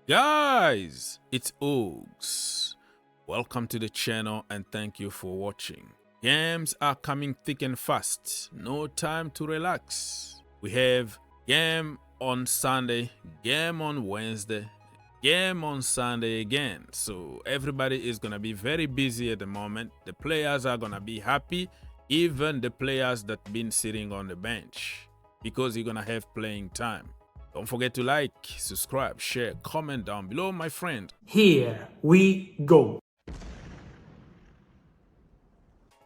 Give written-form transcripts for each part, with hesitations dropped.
Guys, it's Ogs. Welcome to the channel and thank you for watching. Games are coming thick and fast. No time to relax. We have game on Sunday, game on Wednesday, game on Sunday again. So everybody is going to be very busy at the moment. The players are going to be happy, even the players that been sitting on the bench, because you're going to have playing time. Don't forget to like, subscribe, share, comment down below, my friend. Here we go.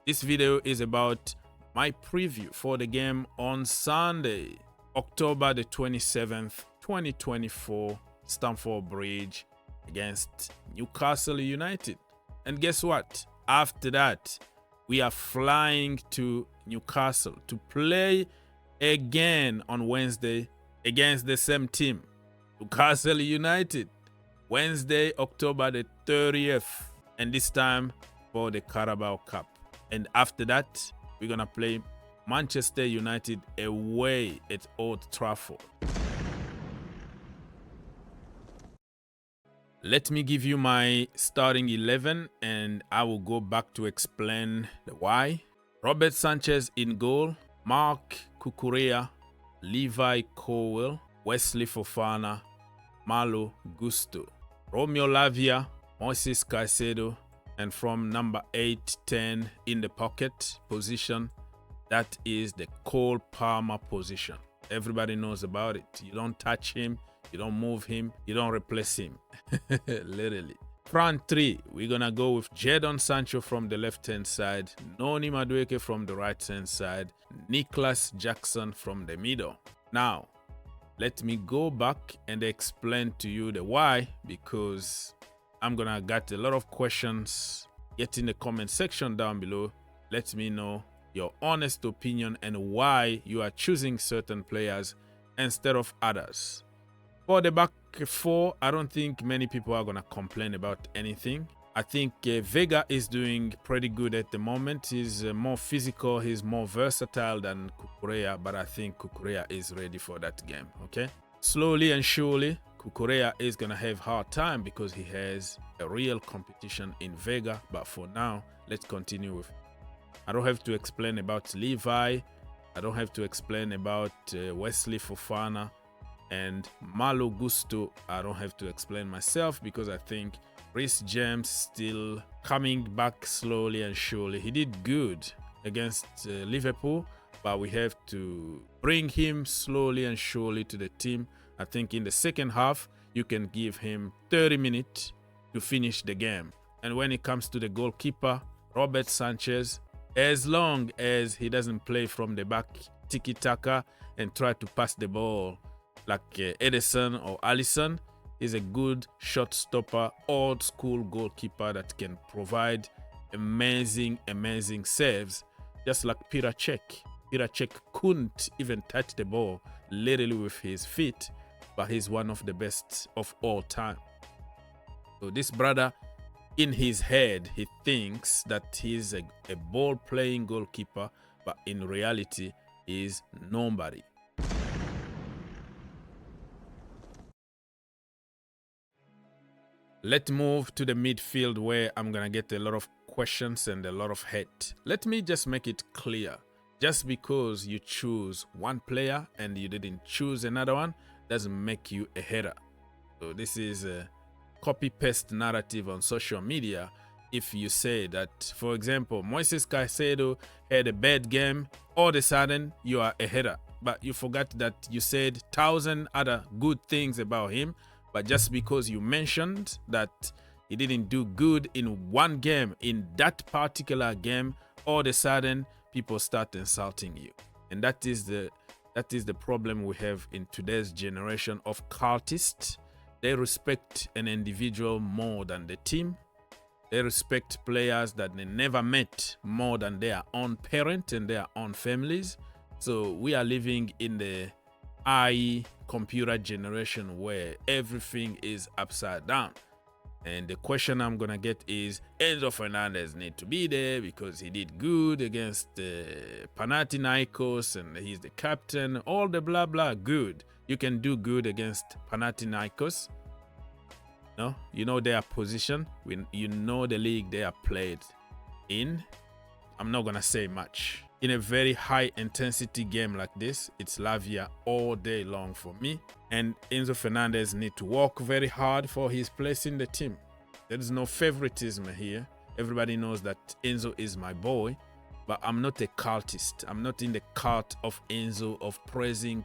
This video is about my preview for the game on Sunday, October the 27th, 2024, Stamford Bridge against Newcastle United. And guess what? After that, we are flying to Newcastle to play again on Wednesday against the same team, Newcastle United, Wednesday, October the 30th, and this time for the Carabao Cup. And after that, we're going to play Manchester United away at Old Trafford. Let me give you my starting 11, and I will go back to explain the why. Robert Sanchez in goal, Marc Cucurella, Levi Colwill, Wesley Fofana, Malo Gusto, Romeo Lavia, Moises Caicedo, and from number 8-10 in the pocket position, that is the Cole Palmer position. Everybody knows about it. You don't touch him, you don't move him, you don't replace him. Literally. Front three, we're gonna go with Jadon Sancho from the left-hand side, Noni Madueke from the right-hand side, Nicholas Jackson from the middle. Now, let me go back and explain to you the why, because I'm gonna get a lot of questions. Get in the comment section down below. Let me know your honest opinion and why you are choosing certain players instead of others. For the back four, I don't think many people are going to complain about anything. I think Vega is doing pretty good at the moment. He's more physical, he's more versatile than Cucurella, but I think Cucurella is ready for that game, okay? Slowly and surely, Cucurella is going to have hard time because he has a real competition in Vega, but for now, let's continue with. I don't have to explain about Levi. I don't have to explain about Wesley Fofana. And Malo Gusto, I don't have to explain myself because I think Reece James still coming back slowly and surely. He did good against Liverpool, but we have to bring him slowly and surely to the team. I think in the second half, you can give him 30 minutes to finish the game. And when it comes to the goalkeeper, Robert Sanchez, as long as he doesn't play from the back, tiki-taka, and try to pass the ball like Edison or Alisson, is a good shot stopper, old school goalkeeper that can provide amazing saves, just like Petr Cech. Petr Cech couldn't even touch the ball literally with his feet, but he's one of the best of all time. So this brother, in his head, he thinks that he's a ball-playing goalkeeper, but in reality, he's nobody. Let's move to the midfield where I'm going to get a lot of questions and a lot of hate. Let me just make it clear. Just because you choose one player and you didn't choose another one doesn't make you a hater. So this is a copy-paste narrative on social media. If you say that, for example, Moises Caicedo had a bad game, all of a sudden you are a hater. But you forgot that you said 1,000 other good things about him. But just because you mentioned that he didn't do good in one game, in that particular game, all of a sudden people start insulting you. And that is the problem we have in today's generation of cultists. They respect an individual more than the team. They respect players that they never met more than their own parent and their own families. So we are living in the AI computer generation where everything is upside down. And the question I'm gonna get is, Enzo Fernandez need to be there because he did good against Panathinaikos and he's the captain, all the blah blah. Good, you can do good against Panathinaikos, You know their position. You know the league they are played in. I'm not gonna say much. In a very high intensity game like this, it's Lavia all day long for me. And Enzo Fernandez need to work very hard for his place in the team. There is no favoritism here. Everybody knows that Enzo is my boy, but I'm not a cultist. I'm not in the cult of Enzo, of praising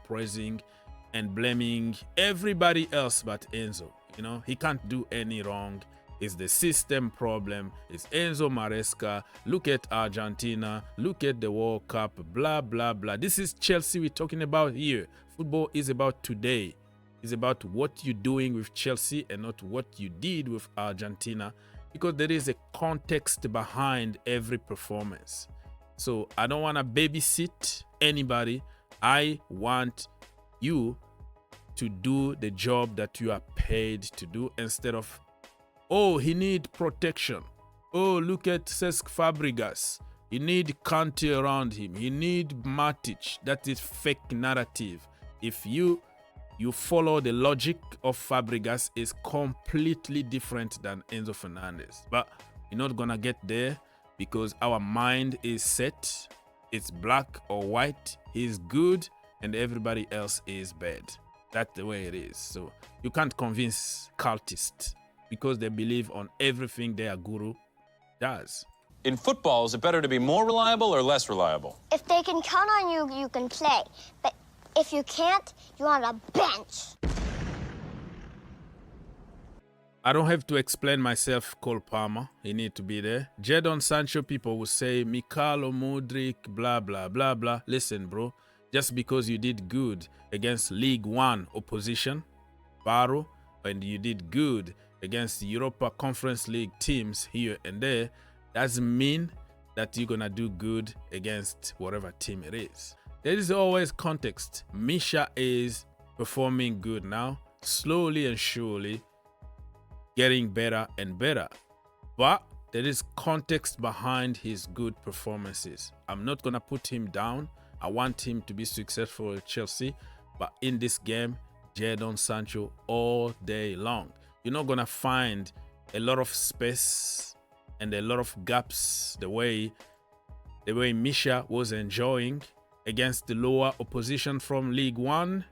and blaming everybody else but Enzo. He can't do any wrong. It's the system problem. It's Enzo Maresca. Look at Argentina. Look at the World Cup. Blah, blah, blah. This is Chelsea we're talking about here. Football is about today. It's about what you're doing with Chelsea and not what you did with Argentina, because there is a context behind every performance. So I don't want to babysit anybody. I want you to do the job that you are paid to do, instead of, oh, he need protection. Oh, look at Cesc Fabregas. He need Kante around him. He need Matic. That is fake narrative. If you follow the logic of Fabregas, is completely different than Enzo Fernandez. But you're not gonna get there because our mind is set. It's black or white. He's good and everybody else is bad. That's the way it is. So you can't convince cultists because they believe on everything their guru does. In football, is it better to be more reliable or less reliable? If they can count on you, you can play. But if you can't, you're on a bench. I don't have to explain myself, Cole Palmer. He need to be there. Jadon, Sancho, people will say, Mykhailo, Mudryk, blah, blah, blah, blah. Listen, bro. Just because you did good against League One opposition, Barrow, and you did good against the Europa Conference League teams here and there, doesn't mean that you're going to do good against whatever team it is. There is always context. Misha is performing good now, slowly and surely, getting better and better. But there is context behind his good performances. I'm not going to put him down. I want him to be successful at Chelsea. But in this game, Jadon Sancho all day long. You're not going to find a lot of space and a lot of gaps the way Misha was enjoying against the lower opposition from League One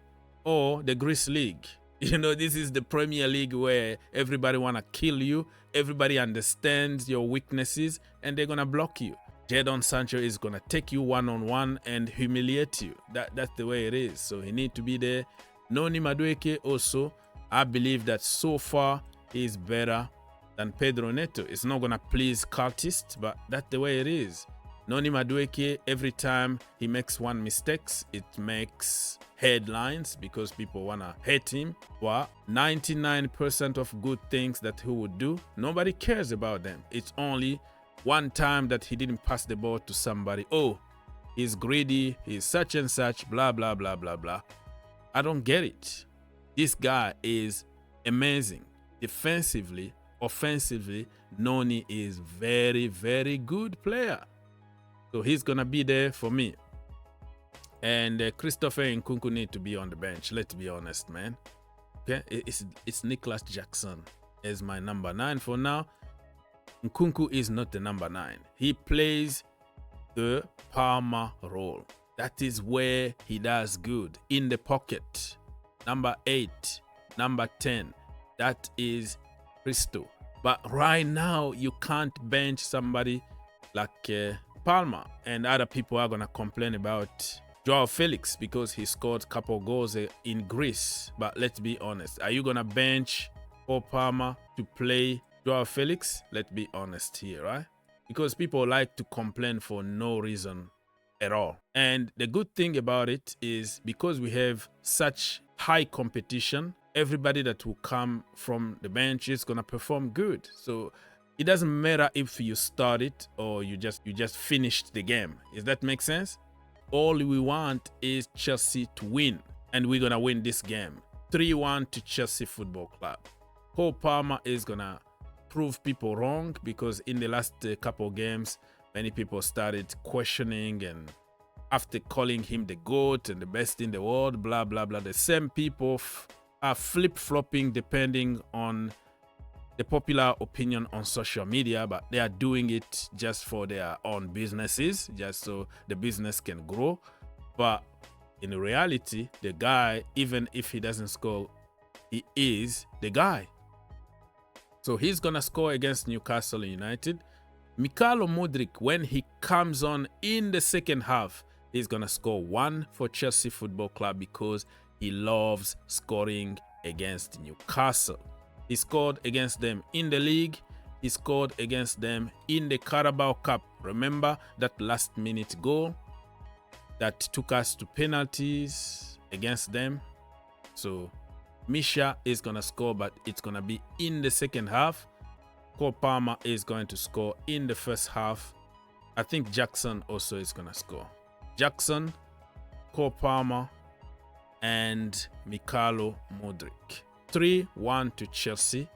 or the Greece League. This is the Premier League where everybody want to kill you. Everybody understands your weaknesses and they're going to block you. Jadon Sancho is going to take you one-on-one and humiliate you. That's the way it is. So he need to be there. Noni Madueke also, I believe that so far he's better than Pedro Neto. It's not going to please cultists, but that's the way it is. Noni Madueke, every time he makes one mistake, it makes headlines because people want to hate him. But 99% of good things that he would do, nobody cares about them. It's only one time that he didn't pass the ball to somebody. Oh, he's greedy, he's such and such, blah, blah, blah, blah, blah. I don't get it. This guy is amazing. Defensively, offensively, Noni is very, very good player. So he's going to be there for me. And Christopher Nkunku need to be on the bench. Let's be honest, man. Okay, it's Nicholas Jackson as my number 9 for now. Nkunku is not the number 9. He plays the Palmer role. That is where he does good. In the pocket. Number 8. Number 10. That is Christo. But right now, you can't bench somebody like Palmer. And other people are going to complain about Joao Felix because he scored a couple goals in Greece. But let's be honest. Are you going to bench Paul Palmer to play Joao Felix? Let's be honest here, right? Because people like to complain for no reason at all. And the good thing about it is because we have such high competition, everybody that will come from the bench is going to perform good. So it doesn't matter if you start it or you just finished the game. Does that make sense? All we want is Chelsea to win. And we're going to win this game. 3-1 to Chelsea Football Club. Cole Palmer is going to prove people wrong because in the last couple games, many people started questioning and after calling him the GOAT and the best in the world, blah, blah, blah. The same people are flip-flopping depending on the popular opinion on social media, but they are doing it just for their own businesses, just so the business can grow. But in reality, the guy, even if he doesn't score, he is the guy. So he's going to score against Newcastle United. Mykhailo Mudryk, when he comes on in the second half, he's going to score 1 for Chelsea Football Club because he loves scoring against Newcastle. He scored against them in the league. He scored against them in the Carabao Cup. Remember that last-minute goal that took us to penalties against them? So Misha is going to score, but it's going to be in the second half. Cole Palmer is going to score in the first half. I think Jackson also is going to score. Jackson, Cole Palmer, and Mykhailo Mudryk. 3-1 to Chelsea.